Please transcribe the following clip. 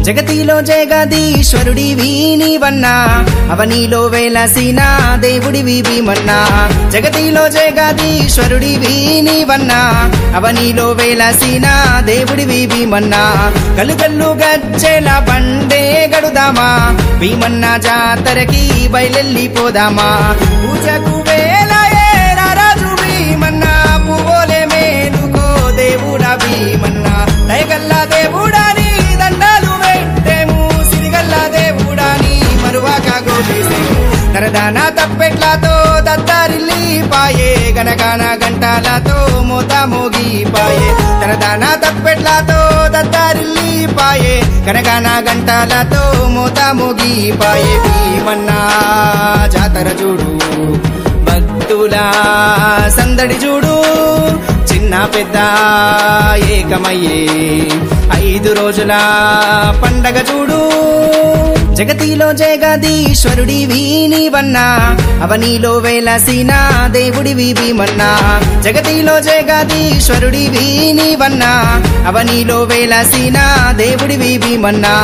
జగతిలో జగదీశ్వరుడివి నీవన్నా అవనిలో వెలసిన దేవుడివి భీమన్నా జగతిలో జగదీశ్వరుడివి నీవన్నా అవనిలో వెలసిన దేవుడివి భీమన్నా గలుగల్లు గజ్జెల బండే గడుదామా భీమన్నా జాతరకి బయలెల్లిపోదామా పూజకు వేలయే రాజు భీమన్నా పువ్వులే మేలుకో దేవుడా భీమన్నా దయగల్లా దేవుడాని దండాలు వెంటేము సిరిగల్లా దేవుడాని మరువాక గోపేసేము తరదానా తప్పెట్లతో దత్తారిల్లి పాయే గనగాన గంటాలతో మోత మోగిపాయే తరదానా తప్పెట్లతో దత్తారిల్లి పాయే గనగాన గంటాలతో మోత మోగిపాయే భీమన్నా జాతర చూడు భక్తులా సందడి చూడు చిన్న పెద్ద ఏకమయ్యే 5 రోజుల పండగ చూడు జగతిలో జగదీశ్వరుడివి నీవన్నా అవనిలో వెలసిన దేవుడివి భీమన్నా జగతిలో జగదీశ్వరుడివి నీవన్నా అవనిలో వెలసిన దేవుడివి భీమన్నా